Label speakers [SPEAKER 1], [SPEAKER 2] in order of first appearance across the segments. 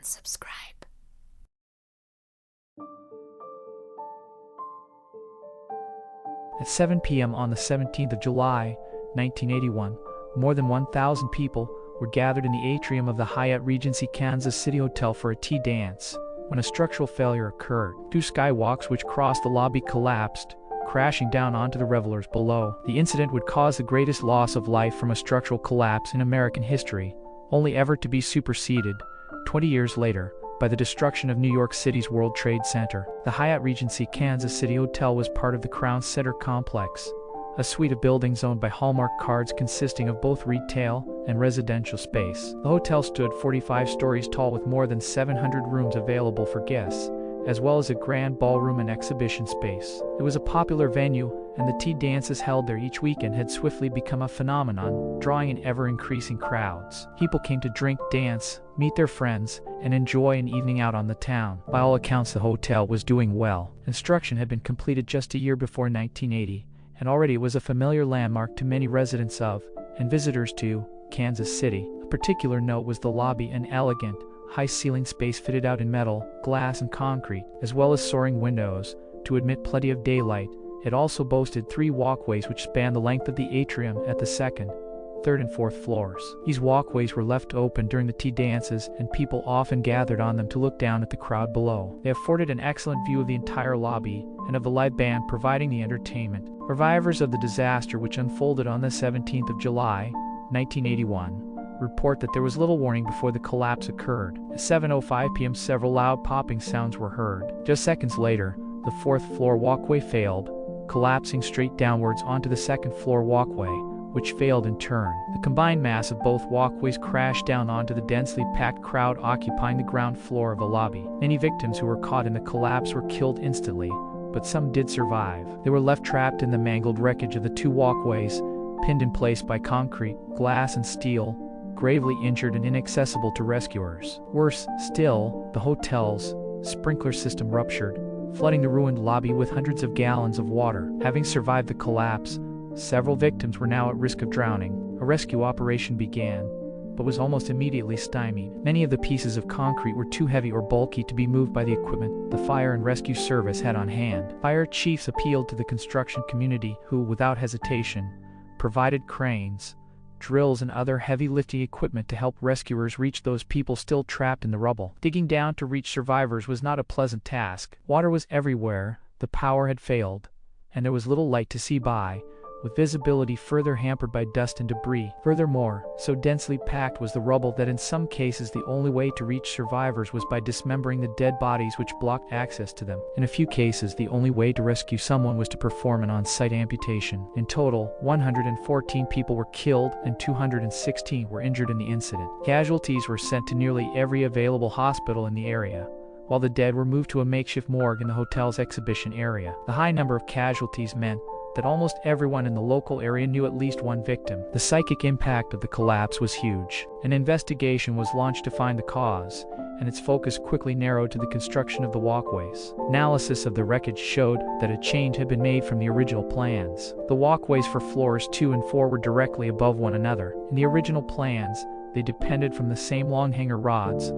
[SPEAKER 1] and subscribe.
[SPEAKER 2] At 7 p.m. on the 17th of July, 1981, more than 1,000 people were gathered in the atrium of the Hyatt Regency Kansas City Hotel for a tea dance, when a structural failure occurred. Two skywalks which crossed the lobby collapsed, crashing down onto the revelers below. The incident would cause the greatest loss of life from a structural collapse in American history, only ever to be superseded, 20 years later, by the destruction of New York City's World Trade Center. The Hyatt Regency Kansas City Hotel was part of the Crown Center complex, a suite of buildings owned by Hallmark Cards consisting of both retail and residential space. The hotel stood 45 stories tall with more than 700 rooms available for guests, as well as a grand ballroom and exhibition space. It was a popular venue, and the tea dances held there each weekend had swiftly become a phenomenon, drawing in ever-increasing crowds. People came to drink, dance, meet their friends, and enjoy an evening out on the town. By all accounts, the hotel was doing well. Construction had been completed just a year before 1980, and already it was a familiar landmark to many residents of, and visitors to, Kansas City. A particular note was the lobby, an elegant, high-ceiling space fitted out in metal, glass, and concrete, as well as soaring windows, to admit plenty of daylight. It also boasted 3 walkways which spanned the length of the atrium at the second, third, and fourth floors. These walkways were left open during the tea dances, and people often gathered on them to look down at the crowd below. They afforded an excellent view of the entire lobby, and of the live band providing the entertainment. Survivors of the disaster which unfolded on the 17th of July, 1981, report that there was little warning before the collapse occurred. At 7:05 p.m. several loud popping sounds were heard. Just seconds later, the fourth-floor walkway failed, collapsing straight downwards onto the second-floor walkway, which failed in turn. The combined mass of both walkways crashed down onto the densely packed crowd occupying the ground floor of the lobby. Many victims who were caught in the collapse were killed instantly, but some did survive. They were left trapped in the mangled wreckage of the 2 walkways, pinned in place by concrete, glass, and steel, gravely injured and inaccessible to rescuers. Worse still, the hotel's sprinkler system ruptured, flooding the ruined lobby with hundreds of gallons of water. Having survived the collapse, several victims were now at risk of drowning. A rescue operation began, but was almost immediately stymied. Many of the pieces of concrete were too heavy or bulky to be moved by the equipment the fire and rescue service had on hand. Fire chiefs appealed to the construction community, who, without hesitation, provided cranes, drills, and other heavy lifting equipment to help rescuers reach those people still trapped in the rubble. Digging down to reach survivors was not a pleasant task. Water was everywhere, the power had failed, and there was little light to see by, with visibility further hampered by dust and debris. Furthermore, so densely packed was the rubble that in some cases the only way to reach survivors was by dismembering the dead bodies which blocked access to them. In a few cases, the only way to rescue someone was to perform an on-site amputation. In total, 114 people were killed and 216 were injured in the incident. Casualties were sent to nearly every available hospital in the area, while the dead were moved to a makeshift morgue in the hotel's exhibition area. The high number of casualties meant that almost everyone in the local area knew at least one victim. The psychic impact of the collapse was huge. An investigation was launched to find the cause, and its focus quickly narrowed to the construction of the walkways. Analysis of the wreckage showed that a change had been made from the original plans. The walkways for floors 2 and 4 were directly above one another. In the original plans, they depended from the same long hanger rods,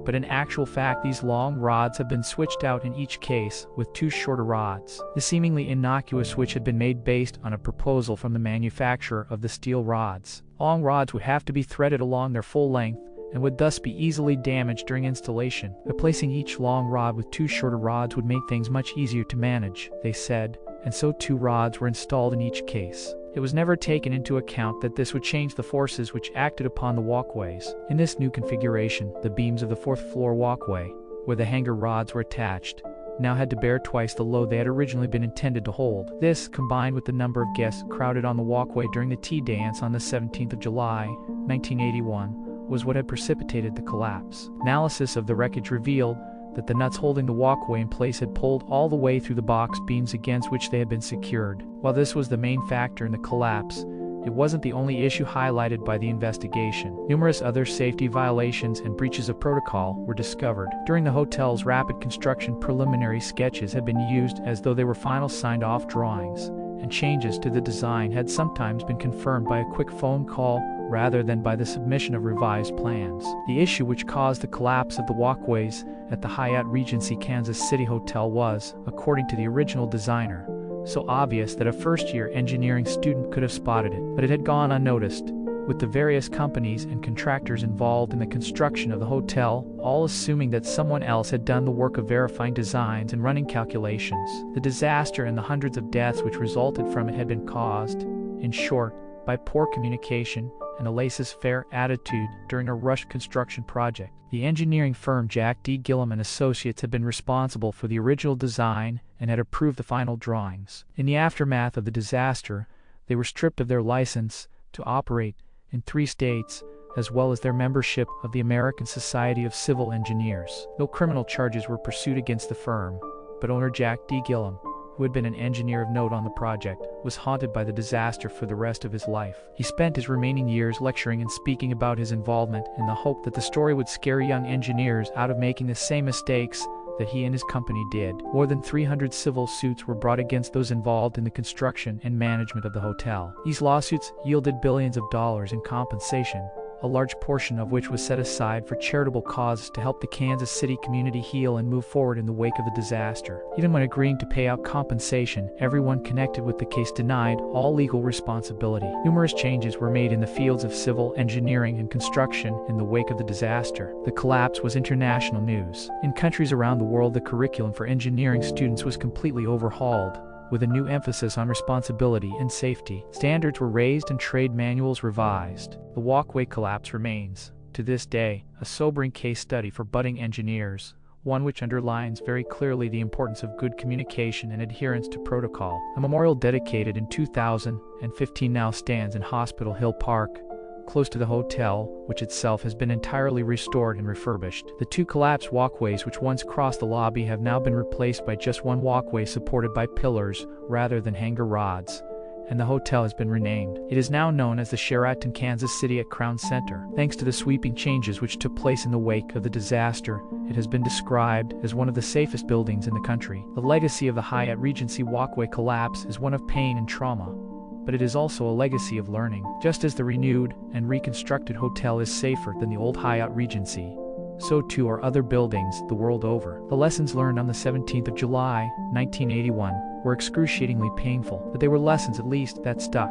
[SPEAKER 2] but in actual fact these long rods have been switched out in each case, with 2 shorter rods. The seemingly innocuous switch had been made based on a proposal from the manufacturer of the steel rods. Long rods would have to be threaded along their full length, and would thus be easily damaged during installation. Replacing each long rod with 2 shorter rods would make things much easier to manage, they said, and so 2 rods were installed in each case. It was never taken into account that this would change the forces which acted upon the walkways. In this new configuration, the beams of the 4th floor walkway, where the hanger rods were attached, now had to bear twice the load they had originally been intended to hold. This, combined with the number of guests crowded on the walkway during the tea dance on the 17th of July, 1981, was what had precipitated the collapse. Analysis of the wreckage revealed that the nuts holding the walkway in place had pulled all the way through the box beams against which they had been secured. While this was the main factor in the collapse, it wasn't the only issue highlighted by the investigation. Numerous other safety violations and breaches of protocol were discovered. During the hotel's rapid construction, preliminary sketches had been used as though they were final signed-off drawings, and changes to the design had sometimes been confirmed by a quick phone call rather than by the submission of revised plans. The issue which caused the collapse of the walkways at the Hyatt Regency Kansas City Hotel was, according to the original designer, so obvious that a first-year engineering student could have spotted it, but it had gone unnoticed. With the various companies and contractors involved in the construction of the hotel, all assuming that someone else had done the work of verifying designs and running calculations. The disaster and the hundreds of deaths which resulted from it had been caused, in short, by poor communication and a laissez-faire attitude during a rushed construction project. The engineering firm Jack D. Gillum and Associates had been responsible for the original design and had approved the final drawings. In the aftermath of the disaster, they were stripped of their license to operate in 3 states, as well as their membership of the American Society of Civil Engineers. No criminal charges were pursued against the firm, but owner Jack D. Gillum, who had been an engineer of note on the project, was haunted by the disaster for the rest of his life. He spent his remaining years lecturing and speaking about his involvement in the hope that the story would scare young engineers out of making the same mistakes that he and his company did. More than 300 civil suits were brought against those involved in the construction and management of the hotel. These lawsuits yielded billions of dollars in compensation, a large portion of which was set aside for charitable causes to help the Kansas City community heal and move forward in the wake of the disaster. Even when agreeing to pay out compensation, everyone connected with the case denied all legal responsibility. Numerous changes were made in the fields of civil engineering and construction in the wake of the disaster. The collapse was international news. In countries around the world, the curriculum for engineering students was completely overhauled, with a new emphasis on responsibility and safety. Standards were raised and trade manuals revised. The walkway collapse remains, to this day, a sobering case study for budding engineers, one which underlines very clearly the importance of good communication and adherence to protocol. A memorial dedicated in 2015 now stands in Hospital Hill Park, close to the hotel, which itself has been entirely restored and refurbished. The 2 collapsed walkways which once crossed the lobby have now been replaced by just one walkway supported by pillars rather than hanger rods, and the hotel has been renamed. It is now known as the Sheraton Kansas City at Crown Center. Thanks to the sweeping changes which took place in the wake of the disaster, it has been described as one of the safest buildings in the country. The legacy of the Hyatt Regency walkway collapse is one of pain and trauma, but it is also a legacy of learning. Just as the renewed and reconstructed hotel is safer than the old Hyatt Regency, so too are other buildings the world over. The lessons learned on the 17th of July, 1981, were excruciatingly painful, but they were lessons at least that stuck.